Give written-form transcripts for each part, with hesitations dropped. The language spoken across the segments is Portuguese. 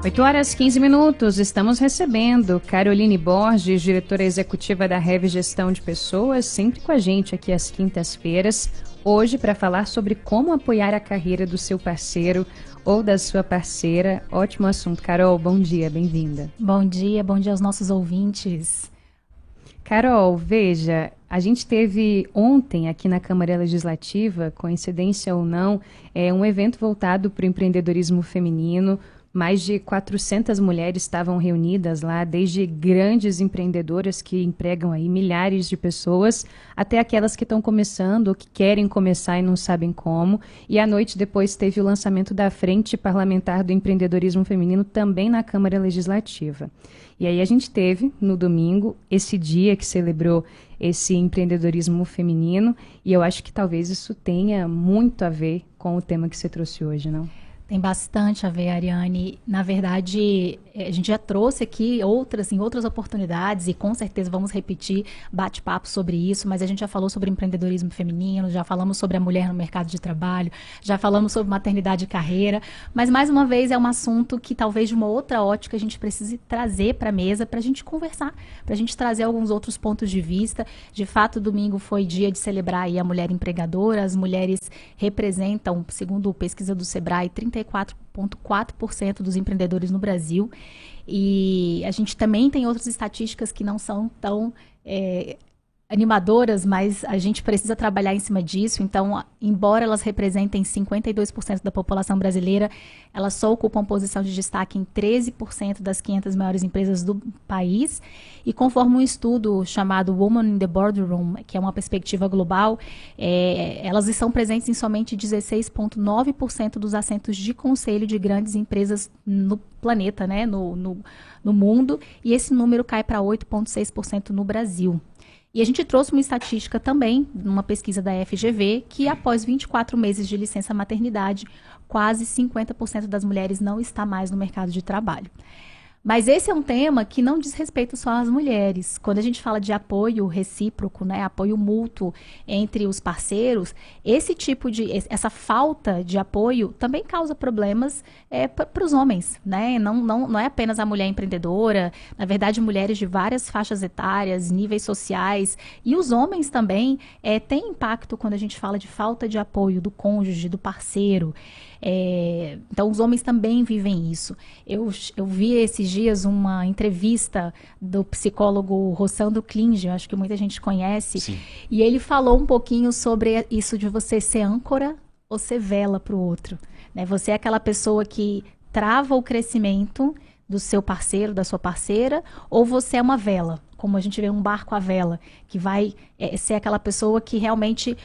8h15, estamos recebendo Caroline Borges, diretora executiva da Rev Gestão de Pessoas, sempre com a gente aqui às quintas-feiras, hoje para falar sobre como apoiar a carreira do seu parceiro ou da sua parceira. Ótimo assunto. Carol, bom dia, bem-vinda. Bom dia aos nossos ouvintes. Carol, veja, a gente teve ontem aqui na Câmara Legislativa, coincidência ou não, um evento voltado para o empreendedorismo feminino. Mais de 400 mulheres estavam reunidas lá, desde grandes empreendedoras que empregam aí milhares de pessoas, até aquelas que estão começando ou que querem começar e não sabem como. E à noite depois teve o lançamento da Frente Parlamentar do Empreendedorismo Feminino também na Câmara Legislativa. E aí a gente teve, no domingo, esse dia que celebrou esse empreendedorismo feminino, e eu acho que talvez isso tenha muito a ver com o tema que você trouxe hoje, não? Tem bastante a ver, Ariane. Na verdade, a gente já trouxe aqui em outras oportunidades, e com certeza vamos repetir bate-papo sobre isso, mas a gente já falou sobre empreendedorismo feminino, já falamos sobre a mulher no mercado de trabalho, já falamos sobre maternidade e carreira, mas mais uma vez é um assunto que talvez de uma outra ótica a gente precise trazer para a mesa para a gente conversar, para a gente trazer alguns outros pontos de vista. De fato, domingo foi dia de celebrar aí a mulher empregadora. As mulheres representam, segundo pesquisa do Sebrae, 34,4% dos empreendedores no Brasil. E a gente também tem outras estatísticas que não são tão animadoras, mas a gente precisa trabalhar em cima disso. Então, embora elas representem 52% da população brasileira, elas só ocupam posição de destaque em 13% das 500 maiores empresas do país. E conforme um estudo chamado Women in the Boardroom, que é uma perspectiva global, elas estão presentes em somente 16,9% dos assentos de conselho de grandes empresas no planeta, né, no mundo, e esse número cai para 8,6% no Brasil. E a gente trouxe uma estatística também, numa pesquisa da FGV, que após 24 meses de licença maternidade, quase 50% das mulheres não está mais no mercado de trabalho. Mas esse é um tema que não diz respeito só às mulheres. Quando a gente fala de apoio recíproco, né, apoio mútuo entre os parceiros, essa falta de apoio também causa problemas para os homens, né? Não é apenas a mulher empreendedora, na verdade, mulheres de várias faixas etárias, níveis sociais, e os homens também têm impacto quando a gente fala de falta de apoio do cônjuge, do parceiro. Então, os homens também vivem isso. Eu vi esses dias uma entrevista do psicólogo Rossandro Klinge, acho que muita gente conhece. Sim. E ele falou um pouquinho sobre isso de você ser âncora ou ser vela para o outro, né? Você é aquela pessoa que trava o crescimento do seu parceiro, da sua parceira, ou você é uma vela, como a gente vê um barco à vela, que vai ser aquela pessoa que realmente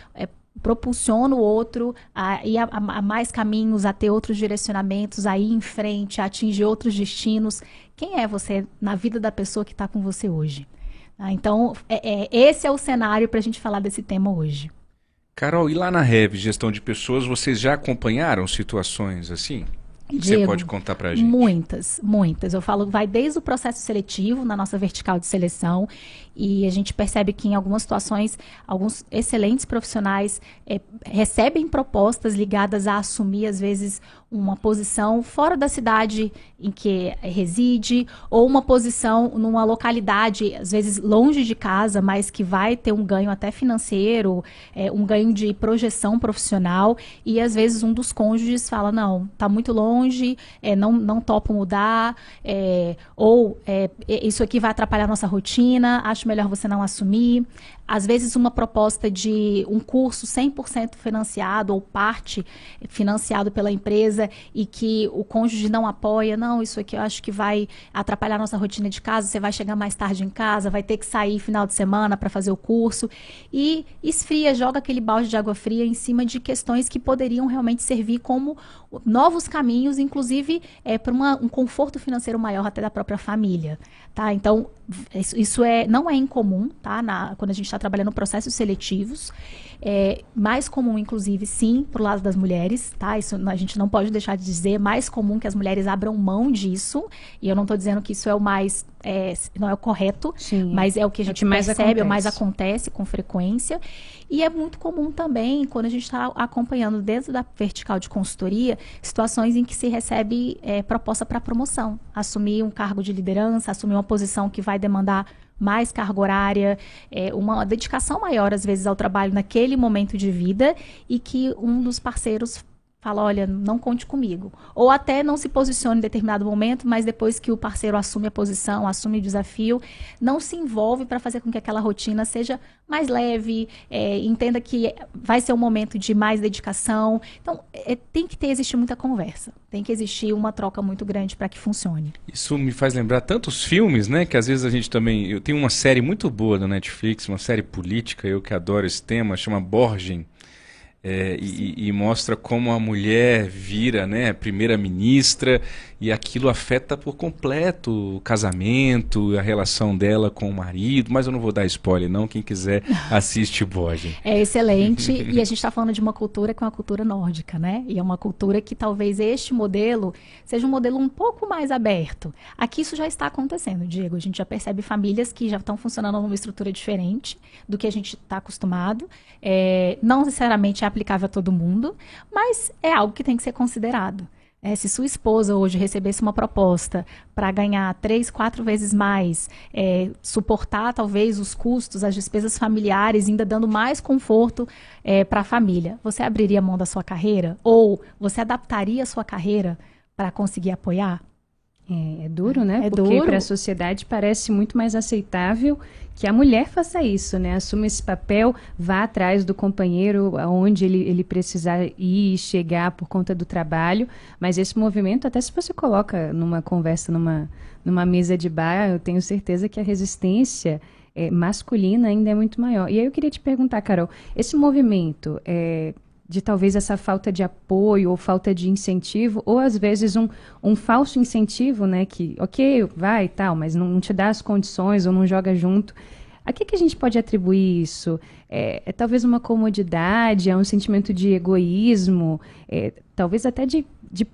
propulsiona o outro a ir a mais caminhos, a ter outros direcionamentos, a ir em frente, a atingir outros destinos. Quem é você na vida da pessoa que está com você hoje? Então, esse é o cenário para a gente falar desse tema hoje. Carol, e lá na Rev Gestão de Pessoas, vocês já acompanharam situações assim? Diego, você pode contar para a gente? Muitas. Eu falo, vai desde o processo seletivo na nossa vertical de seleção, e a gente percebe que em algumas situações, alguns excelentes profissionais recebem propostas ligadas a assumir, às vezes, uma posição fora da cidade em que reside, ou uma posição numa localidade, às vezes longe de casa, mas que vai ter um ganho até financeiro, um ganho de projeção profissional, e às vezes um dos cônjuges fala, não, está muito longe, não topo mudar, isso aqui vai atrapalhar a nossa rotina, acho melhor você não assumir. Às vezes uma proposta de um curso 100% financiado ou parte financiado pela empresa e que o cônjuge não apoia. Não, isso aqui eu acho que vai atrapalhar a nossa rotina de casa, você vai chegar mais tarde em casa, vai ter que sair final de semana para fazer o curso. E esfria, joga aquele balde de água fria em cima de questões que poderiam realmente servir como novos caminhos, inclusive para um conforto financeiro maior até da própria família. Tá? Então, Isso não é incomum, tá? Quando a gente está trabalhando processos seletivos. É mais comum, inclusive, sim, pro lado das mulheres, tá? Isso a gente não pode deixar de dizer. É mais comum que as mulheres abram mão disso. E eu não estou dizendo que isso é o mais... não é o correto, sim, mas é o que a gente mais percebe, acontece. o mais acontece com frequência. E é muito comum também, quando a gente está acompanhando dentro da vertical de consultoria, situações em que se recebe proposta para promoção. Assumir um cargo de liderança, assumir uma posição que vai demandar mais carga horária, uma dedicação maior, às vezes, ao trabalho naquele momento de vida, e que um dos parceiros fala, olha, não conte comigo. Ou até não se posicione em determinado momento, mas depois que o parceiro assume a posição, assume o desafio, não se envolve para fazer com que aquela rotina seja mais leve, entenda que vai ser um momento de mais dedicação. Então, tem que existir muita conversa. Tem que existir uma troca muito grande para que funcione. Isso me faz lembrar tantos filmes, né? Que às vezes a gente também... Eu tenho uma série muito boa da Netflix, uma série política, eu que adoro esse tema, chama Borgen. E mostra como a mulher vira, né, primeira-ministra, e aquilo afeta por completo o casamento, a relação dela com o marido, mas eu não vou dar spoiler não, quem quiser assiste Borgen. É excelente, e a gente está falando de uma cultura que é uma cultura nórdica, né? E é uma cultura que talvez este modelo seja um modelo um pouco mais aberto. Aqui isso já está acontecendo, Diego, a gente já percebe famílias que já estão funcionando numa estrutura diferente do que a gente está acostumado, não necessariamente é aplicável a todo mundo, mas é algo que tem que ser considerado. Se sua esposa hoje recebesse uma proposta para ganhar 3, 4 vezes mais, suportar talvez os custos, as despesas familiares, ainda dando mais conforto para a família, você abriria mão da sua carreira? Ou você adaptaria a sua carreira para conseguir apoiar? É duro, né? Porque para a sociedade parece muito mais aceitável que a mulher faça isso, né? Assuma esse papel, vá atrás do companheiro aonde ele precisar ir, chegar por conta do trabalho. Mas esse movimento, até se você coloca numa conversa, numa mesa de bar, eu tenho certeza que a resistência masculina ainda é muito maior. E aí eu queria te perguntar, Carol, esse movimento de talvez essa falta de apoio ou falta de incentivo, ou às vezes um falso incentivo, né, que, ok, vai e tal, mas não te dá as condições ou não joga junto. A que a gente pode atribuir isso? É talvez uma comodidade, é um sentimento de egoísmo, talvez até de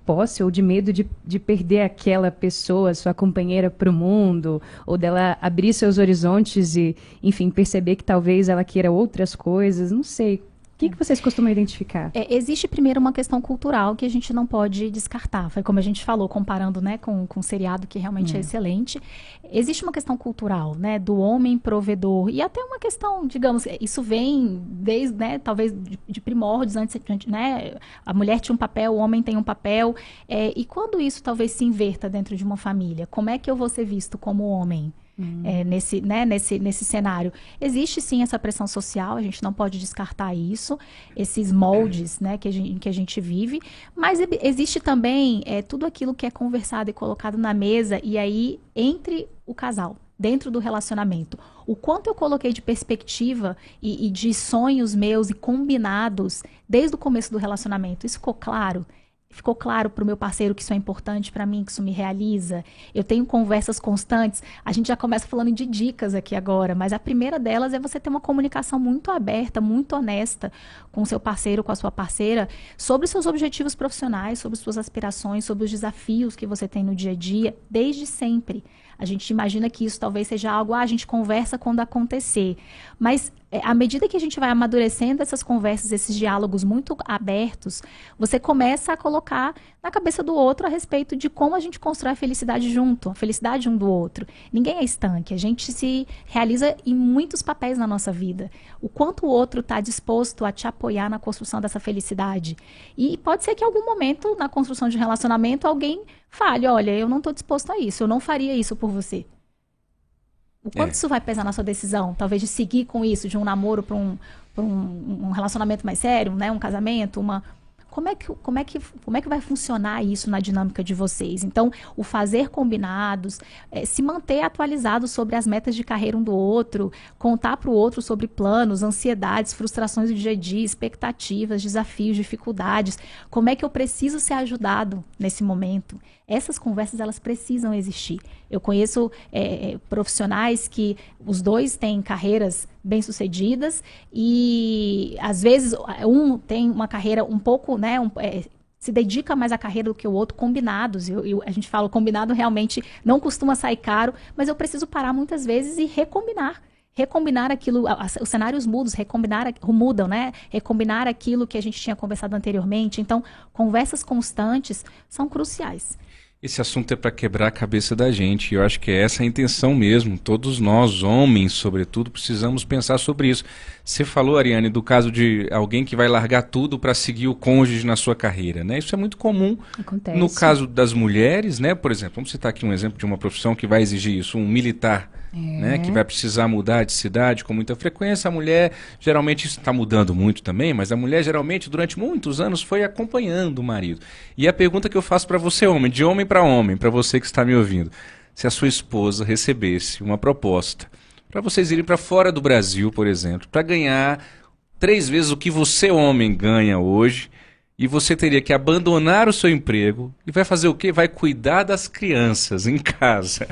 posse ou de medo de perder aquela pessoa, sua companheira, para o mundo, ou dela abrir seus horizontes e, enfim, perceber que talvez ela queira outras coisas, não sei. O que vocês costumam identificar? Existe primeiro uma questão cultural que a gente não pode descartar. Foi como a gente falou, comparando, né, com um seriado que realmente é excelente. Existe uma questão cultural, né, do homem provedor. E até uma questão, digamos, isso vem desde, né, talvez de primórdios, antes, né, a mulher tinha um papel, o homem tem um papel. E quando isso talvez se inverta dentro de uma família, como é que eu vou ser visto como homem? Nesse cenário. Existe sim essa pressão social, a gente não pode descartar isso, esses moldes, né, que a gente vive, mas existe também tudo aquilo que é conversado e colocado na mesa, e aí entre o casal, dentro do relacionamento. O quanto eu coloquei de perspectiva e de sonhos meus e combinados desde o começo do relacionamento, isso ficou claro? Ficou claro para o meu parceiro que isso é importante para mim, que isso me realiza? Eu tenho conversas constantes. A gente já começa falando de dicas aqui agora, mas a primeira delas é você ter uma comunicação muito aberta, muito honesta com o seu parceiro, com a sua parceira, sobre seus objetivos profissionais, sobre suas aspirações, sobre os desafios que você tem no dia a dia, desde sempre. A gente imagina que isso talvez seja algo, a gente conversa quando acontecer. Mas à medida que a gente vai amadurecendo essas conversas, esses diálogos muito abertos, você começa a colocar na cabeça do outro a respeito de como a gente constrói a felicidade junto, a felicidade um do outro. Ninguém é estanque, a gente se realiza em muitos papéis na nossa vida. O quanto o outro está disposto a te apoiar na construção dessa felicidade. E pode ser que em algum momento, na construção de um relacionamento, alguém fale, olha, eu não estou disposto a isso, eu não faria isso por você. O quanto isso vai pesar na sua decisão? Talvez de seguir com isso, de um namoro para um relacionamento mais sério, né? Um casamento, Como é que vai funcionar isso na dinâmica de vocês? Então, o fazer combinados, se manter atualizado sobre as metas de carreira um do outro, contar para o outro sobre planos, ansiedades, frustrações do dia a dia, expectativas, desafios, dificuldades. Como é que eu preciso ser ajudado nesse momento? Essas conversas, elas precisam existir. Eu conheço profissionais que os dois têm carreiras bem-sucedidas e, às vezes, um tem uma carreira um pouco, né, se dedica mais à carreira do que o outro, combinados. A gente fala, o combinado realmente não costuma sair caro, mas eu preciso parar muitas vezes e recombinar aquilo, os cenários mudam, né? Recombinar aquilo que a gente tinha conversado anteriormente. Então, conversas constantes são cruciais. Esse assunto é para quebrar a cabeça da gente, e eu acho que é essa a intenção mesmo. Todos nós, homens, sobretudo, precisamos pensar sobre isso. Você falou, Ariane, do caso de alguém que vai largar tudo para seguir o cônjuge na sua carreira, né? Isso é muito comum. Acontece. No caso das mulheres, né? Por exemplo, vamos citar aqui um exemplo de uma profissão que vai exigir isso, um militar. Né, que vai precisar mudar de cidade com muita frequência. A mulher, geralmente, isso está mudando muito também, mas a mulher, geralmente, durante muitos anos, foi acompanhando o marido. E a pergunta que eu faço para você, homem, de homem, para você que está me ouvindo, se a sua esposa recebesse uma proposta para vocês irem para fora do Brasil, por exemplo, para ganhar 3 vezes o que você, homem, ganha hoje, e você teria que abandonar o seu emprego e vai fazer o quê? Vai cuidar das crianças em casa.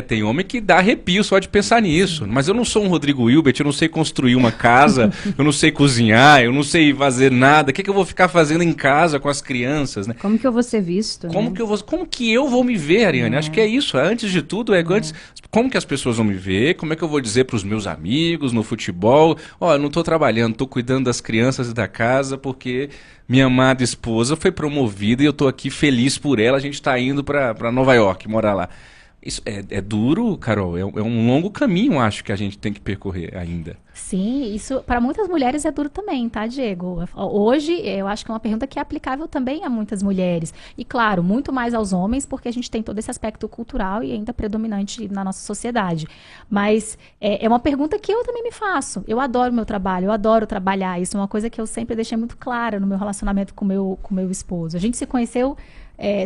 Tem homem que dá arrepio só de pensar nisso. Mas eu não sou um Rodrigo Hilbert, eu não sei construir uma casa, eu não sei cozinhar, eu não sei fazer nada. O que eu vou ficar fazendo em casa com as crianças, né? Como que eu vou ser visto? Como que eu vou me ver, Ariane? Acho que é isso. Antes de tudo, como que as pessoas vão me ver? Como é que eu vou dizer para os meus amigos no futebol? Eu não estou trabalhando, estou cuidando das crianças e da casa porque minha amada esposa foi promovida e eu estou aqui feliz por ela. A gente está indo para Nova York, morar lá. Isso é duro, Carol, é um longo caminho, acho, que a gente tem que percorrer ainda. Sim, isso para muitas mulheres é duro também, tá, Diego? Hoje, eu acho que é uma pergunta que é aplicável também a muitas mulheres. E, claro, muito mais aos homens, porque a gente tem todo esse aspecto cultural e ainda predominante na nossa sociedade. Mas é uma pergunta que eu também me faço. Eu adoro o meu trabalho, eu adoro trabalhar. Isso é uma coisa que eu sempre deixei muito clara no meu relacionamento com meu esposo. A gente se conheceu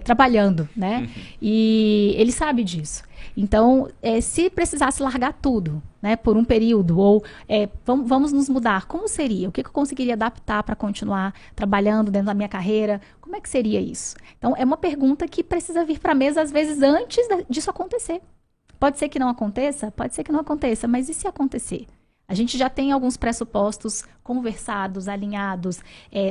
trabalhando, né? E ele sabe disso. Então, se precisasse largar tudo, né, por um período, ou vamos nos mudar, como seria? O que eu conseguiria adaptar para continuar trabalhando dentro da minha carreira? Como é que seria isso? Então, é uma pergunta que precisa vir para a mesa, às vezes, antes disso acontecer. Pode ser que não aconteça, mas e se acontecer? A gente já tem alguns pressupostos conversados, alinhados,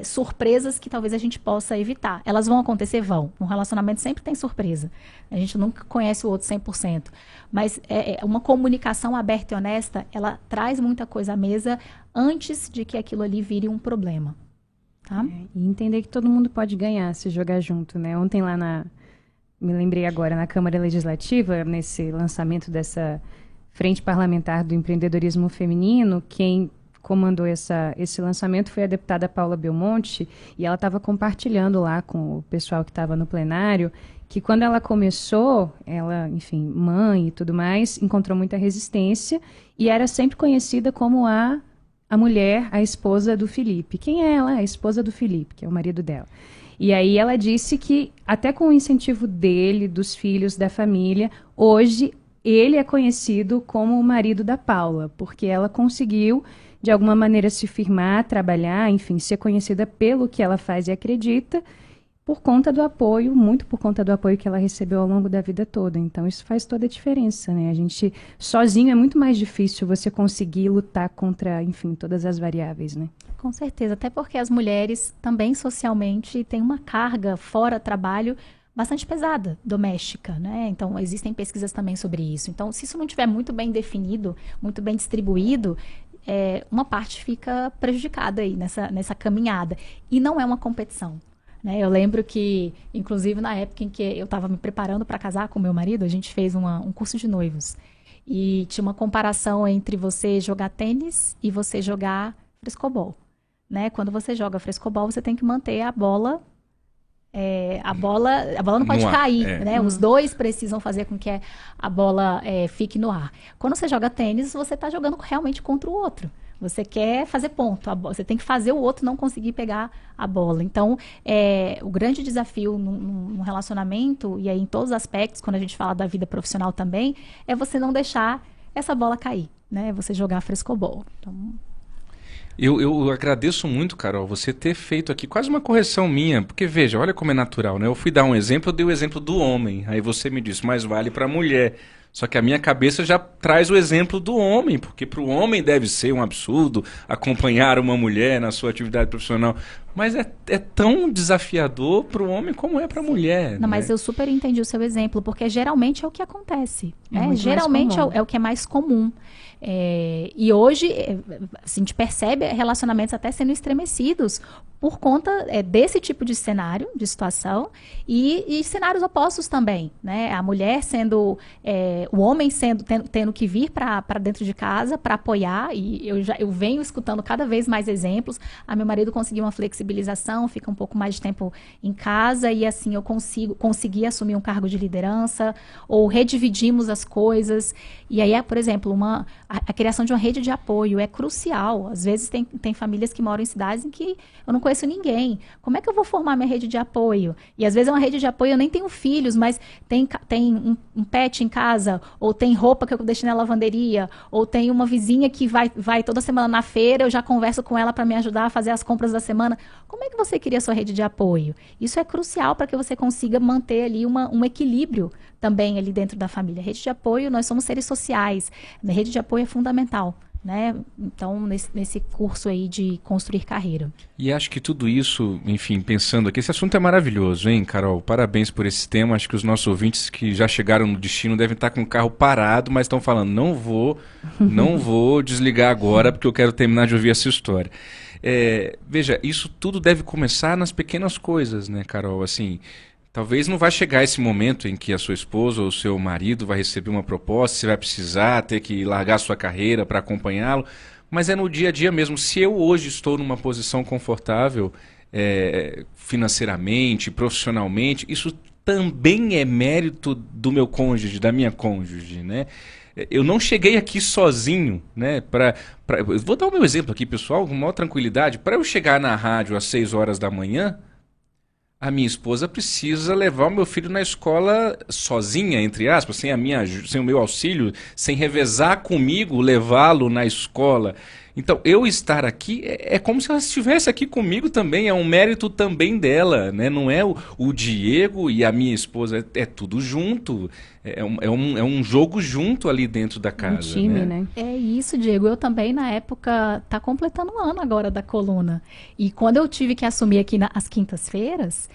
surpresas que talvez a gente possa evitar. Elas vão acontecer? Vão. Um relacionamento sempre tem surpresa. A gente nunca conhece o outro 100%. Mas uma comunicação aberta e honesta, ela traz muita coisa à mesa antes de que aquilo ali vire um problema. Tá? E entender que todo mundo pode ganhar se jogar junto, né? Ontem lá me lembrei agora, na Câmara Legislativa, nesse lançamento dessa Frente Parlamentar do Empreendedorismo Feminino, quem comandou esse lançamento foi a deputada Paula Belmonte, e ela estava compartilhando lá com o pessoal que estava no plenário, que quando ela começou, ela, enfim, mãe e tudo mais, encontrou muita resistência, e era sempre conhecida como a mulher, a esposa do Felipe. Quem é ela? A esposa do Felipe, que é o marido dela. E aí ela disse que, até com o incentivo dele, dos filhos, da família, hoje ele é conhecido como o marido da Paula, porque ela conseguiu, de alguma maneira, se firmar, trabalhar, enfim, ser conhecida pelo que ela faz e acredita, por conta do apoio, muito por conta do apoio que ela recebeu ao longo da vida toda. Então, isso faz toda a diferença, né? A gente, sozinho, é muito mais difícil você conseguir lutar contra, enfim, todas as variáveis, né? Com certeza, até porque as mulheres também, socialmente, têm uma carga fora trabalho bastante pesada, doméstica, né? Então, existem pesquisas também sobre isso. Então, se isso não estiver muito bem definido, muito bem distribuído, uma parte fica prejudicada aí nessa caminhada. E não é uma competição, né? Eu lembro que, inclusive, na época em que eu estava me preparando para casar com meu marido, a gente fez um curso de noivos. E tinha uma comparação entre você jogar tênis e você jogar frescobol, né? Quando você joga frescobol, você tem que manter a bola... A bola não pode cair, né? Os dois precisam fazer com que a bola fique no ar. Quando você joga tênis, você está jogando realmente contra o outro. Você quer fazer ponto. Você tem que fazer o outro não conseguir pegar a bola. Então, o grande desafio num relacionamento, e aí em todos os aspectos, quando a gente fala da vida profissional também, é você não deixar essa bola cair, né? Você jogar frescobol. Então... Eu agradeço muito, Carol, você ter feito aqui quase uma correção minha, porque veja, olha como é natural, né? Eu fui dar um exemplo, eu dei o exemplo do homem, aí você me disse, mas vale para a mulher. Só que a minha cabeça já traz o exemplo do homem, porque para o homem deve ser um absurdo acompanhar uma mulher na sua atividade profissional. Mas é tão desafiador para o homem como é para a mulher. Não, né? mas eu super entendi o seu exemplo, porque geralmente é o que acontece. Né? Muito Geralmente mais comum. é o que é mais comum. E hoje assim, a gente percebe relacionamentos até sendo estremecidos por conta desse tipo de cenário, de situação, e cenários opostos também, né? A mulher sendo, o homem tendo que vir para dentro de casa para apoiar, e eu venho escutando cada vez mais exemplos. Meu marido conseguiu uma flexibilização, fica um pouco mais de tempo em casa, e assim eu consegui assumir um cargo de liderança, ou redividimos as coisas. E aí, por exemplo, a criação de uma rede de apoio é crucial. Às vezes tem famílias que moram em cidades em que eu não conheço ninguém. Como é que eu vou formar minha rede de apoio? E às vezes é uma rede de apoio, eu nem tenho filhos, mas tem um pet em casa, ou tem roupa que eu deixei na lavanderia, ou tem uma vizinha que vai toda semana na feira, eu já converso com ela para me ajudar a fazer as compras da semana. Como é que você cria sua rede de apoio? Isso é crucial para que você consiga manter ali um equilíbrio também ali dentro da família. Rede de apoio, nós somos seres sociais. A rede de apoio é fundamental. Né? Então, nesse curso aí de construir carreira. E acho que tudo isso, enfim, pensando aqui, esse assunto é maravilhoso, hein, Carol? Parabéns por esse tema. Acho que os nossos ouvintes que já chegaram no destino devem estar com o carro parado, mas estão falando, não vou desligar agora porque eu quero terminar de ouvir essa história. Veja, isso tudo deve começar nas pequenas coisas, né, Carol? Assim, talvez não vai chegar esse momento em que a sua esposa ou o seu marido vai receber uma proposta, você vai precisar ter que largar a sua carreira para acompanhá-lo, mas é no dia a dia mesmo. Se eu hoje estou numa posição confortável financeiramente, profissionalmente, isso também é mérito do meu cônjuge, da minha cônjuge, né? Eu não cheguei aqui sozinho, né? Eu vou dar o meu exemplo aqui, pessoal, com maior tranquilidade. Para eu chegar na rádio às 6 horas da manhã, a minha esposa precisa levar o meu filho na escola sozinha, entre aspas, sem o meu auxílio, sem revezar comigo, levá-lo na escola. Então, eu estar aqui é como se ela estivesse aqui comigo também, é um mérito também dela, né? Não é o Diego e a minha esposa, é tudo junto, é um jogo junto ali dentro da casa. Um time, né? É isso, Diego. Eu também, na época, tá completando um ano agora da coluna. E quando eu tive que assumir aqui às quintas-feiras,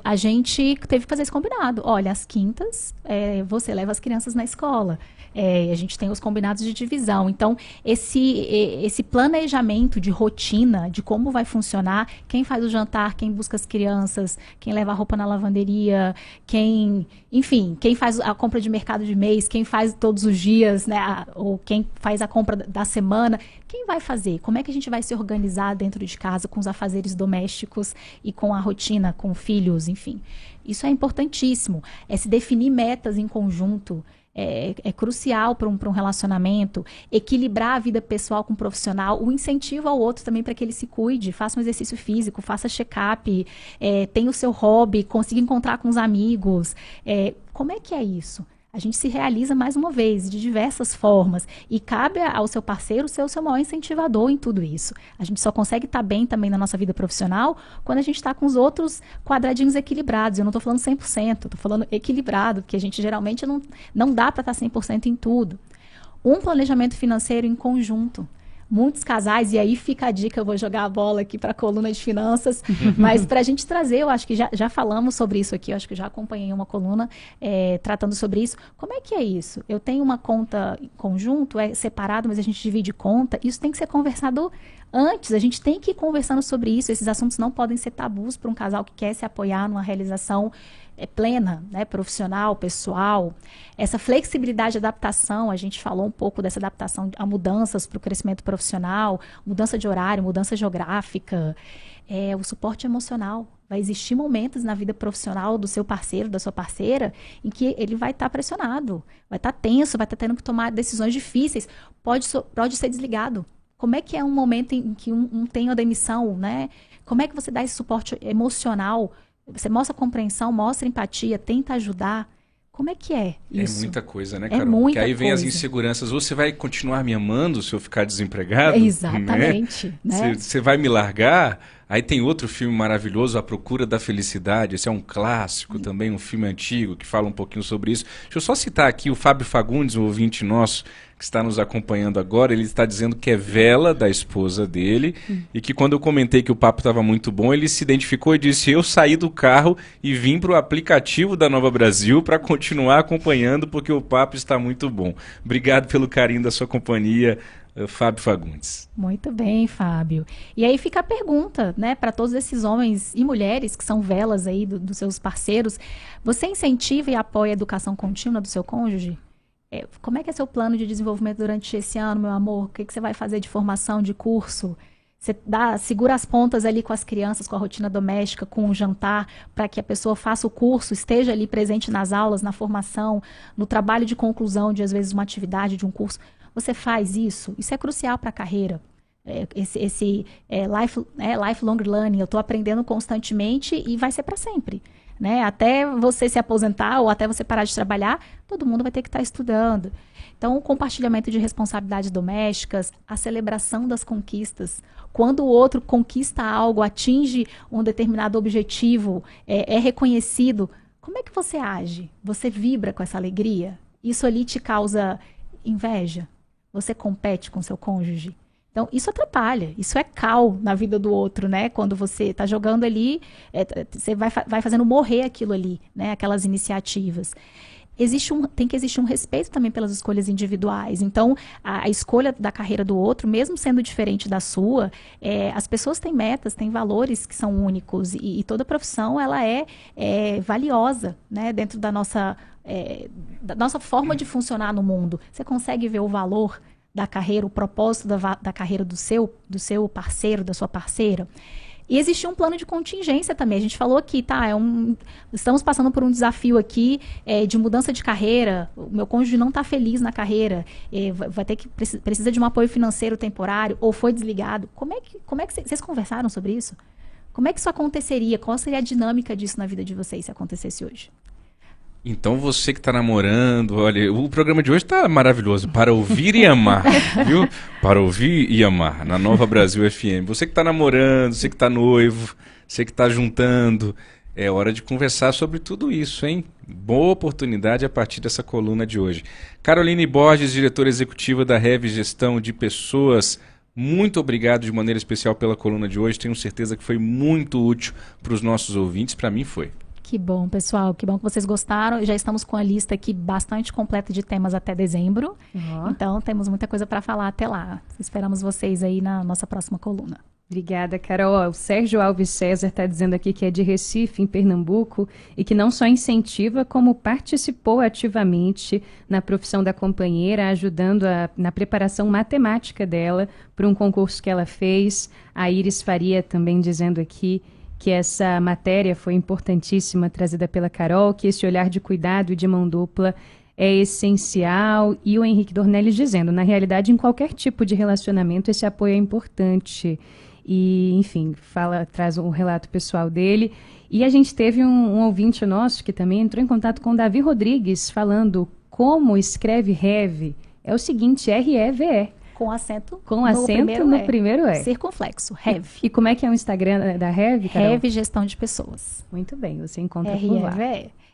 a gente teve que fazer esse combinado. Olha, às quintas, você leva as crianças na escola. A gente tem os combinados de divisão. Então, esse planejamento de rotina, de como vai funcionar, quem faz o jantar, quem busca as crianças, quem leva a roupa na lavanderia, quem faz a compra de mercado de mês, quem faz todos os dias, né, ou quem faz a compra da semana, quem vai fazer? Como é que a gente vai se organizar dentro de casa com os afazeres domésticos e com a rotina, com filhos, enfim. Isso é importantíssimo. Se definir metas em conjunto. É crucial para um relacionamento, equilibrar a vida pessoal com o profissional, o incentivo ao outro também para que ele se cuide, faça um exercício físico, faça check-up, tenha o seu hobby, consiga encontrar com os amigos. Como é que é isso? A gente se realiza mais uma vez, de diversas formas, e cabe ao seu parceiro ser o seu maior incentivador em tudo isso. A gente só consegue estar bem também na nossa vida profissional quando a gente está com os outros quadradinhos equilibrados. Eu não estou falando 100%, estou falando equilibrado, porque a gente geralmente não dá para estar 100% em tudo. Um planejamento financeiro em conjunto. Muitos casais, e aí fica a dica, eu vou jogar a bola aqui para a coluna de finanças, mas para a gente trazer, eu acho que já falamos sobre isso aqui, eu acho que já acompanhei uma coluna tratando sobre isso. Como é que é isso? Eu tenho uma conta em conjunto, separado, mas a gente divide conta, isso tem que ser conversado antes, a gente tem que ir conversando sobre isso, esses assuntos não podem ser tabus para um casal que quer se apoiar numa realização plena, né, profissional, pessoal. Essa flexibilidade de adaptação, a gente falou um pouco dessa adaptação a mudanças para o crescimento profissional, mudança de horário, mudança geográfica, o suporte emocional. Vai existir momentos na vida profissional do seu parceiro, da sua parceira, em que ele vai estar pressionado, vai estar tenso, vai estar tendo que tomar decisões difíceis, pode ser desligado. Como é que é um momento em que um tem uma demissão, né? Como é que você dá esse suporte emocional? Você mostra compreensão, mostra empatia, tenta ajudar. Como é que é isso? É muita coisa, né, É Carol? muita Porque aí vem as coisa. inseguranças. Ou você vai continuar me amando se eu ficar desempregado? Exatamente, né? Você vai me largar? Aí tem outro filme maravilhoso, A Procura da Felicidade. Esse é um clássico também, um filme antigo que fala um pouquinho sobre isso. Deixa eu só citar aqui o Fábio Fagundes, um ouvinte nosso que está nos acompanhando agora. Ele está dizendo que é vela da esposa dele e que quando eu comentei que o papo estava muito bom, ele se identificou e disse: eu saí do carro e vim para o aplicativo da Nova Brasil para continuar acompanhando porque o papo está muito bom. Obrigado pelo carinho da sua companhia, Fábio Fagundes. Muito bem, Fábio. E aí fica a pergunta, né, para todos esses homens e mulheres que são velas aí dos seus parceiros: você incentiva e apoia a educação contínua do seu cônjuge? Como é que é seu plano de desenvolvimento durante esse ano, meu amor? O que você vai fazer de formação, de curso? Você segura as pontas ali com as crianças, com a rotina doméstica, com o jantar, para que a pessoa faça o curso, esteja ali presente nas aulas, na formação, no trabalho de conclusão de, às vezes, uma atividade, de um curso. Você faz isso? Isso é crucial para a carreira. Lifelong learning, eu estou aprendendo constantemente e vai ser para sempre. Né? Até você se aposentar ou até você parar de trabalhar, todo mundo vai ter que estar estudando. Então, o compartilhamento de responsabilidades domésticas, a celebração das conquistas. Quando o outro conquista algo, atinge um determinado objetivo, é reconhecido, como é que você age? Você vibra com essa alegria? Isso ali te causa inveja? Você compete com seu cônjuge? Então, isso atrapalha, isso é cal na vida do outro, né? Quando você está jogando ali, você vai fazendo morrer aquilo ali, né? Aquelas iniciativas. Tem que existir um respeito também pelas escolhas individuais. Então, a escolha da carreira do outro, mesmo sendo diferente da sua, as pessoas têm metas, têm valores que são únicos e toda profissão ela é valiosa, né? Dentro da nossa forma de funcionar no mundo. Você consegue ver o valor da carreira, o propósito da carreira do seu parceiro, da sua parceira. E existe um plano de contingência também. A gente falou aqui, tá? Estamos passando por um desafio aqui de mudança de carreira. O meu cônjuge não está feliz na carreira. Precisa de um apoio financeiro temporário ou foi desligado. Como é que vocês conversaram sobre isso? Como é que isso aconteceria? Qual seria a dinâmica disso na vida de vocês se acontecesse hoje? Então você que está namorando, olha, o programa de hoje está maravilhoso, para ouvir e amar, viu? Para ouvir e amar, na Nova Brasil FM. Você que está namorando, você que está noivo, você que está juntando, é hora de conversar sobre tudo isso, hein? Boa oportunidade a partir dessa coluna de hoje. Caroline Borges, diretora executiva da Rev Gestão de Pessoas, muito obrigado de maneira especial pela coluna de hoje, tenho certeza que foi muito útil para os nossos ouvintes, para mim foi. Que bom, pessoal. Que bom que vocês gostaram. Já estamos com a lista aqui bastante completa de temas até dezembro. Então, temos muita coisa para falar até lá. Esperamos vocês aí na nossa próxima coluna. Obrigada, Carol. O Sérgio Alves César está dizendo aqui que é de Recife, em Pernambuco, e que não só incentiva, como participou ativamente na profissão da companheira, ajudando na preparação matemática dela para um concurso que ela fez. A Iris Faria também dizendo aqui que essa matéria foi importantíssima, trazida pela Carol, que esse olhar de cuidado e de mão dupla é essencial. E o Henrique Dornelles dizendo, na realidade, em qualquer tipo de relacionamento, esse apoio é importante. E, enfim, traz um relato pessoal dele. E a gente teve um ouvinte nosso que também entrou em contato com o Davi Rodrigues, falando como escreve REV. É o seguinte, R-E-V-E. Com acento no primeiro E. Circunflexo, REV. E como é que é o Instagram da REV, Carol? REV Gestão de Pessoas. Muito bem, você encontra por lá.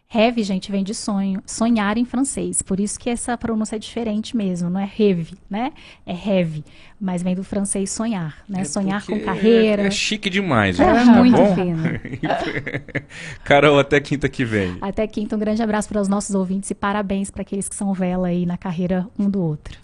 REV, gente, vem de sonho, sonhar em francês. Por isso que essa pronúncia é diferente mesmo, não é rêve, né? É REV, mas vem do francês sonhar, né? Sonhar com carreira. É chique demais. É muito fino. Carol, até quinta que vem. Até quinta, um grande abraço para os nossos ouvintes e parabéns para aqueles que são vela aí na carreira um do outro.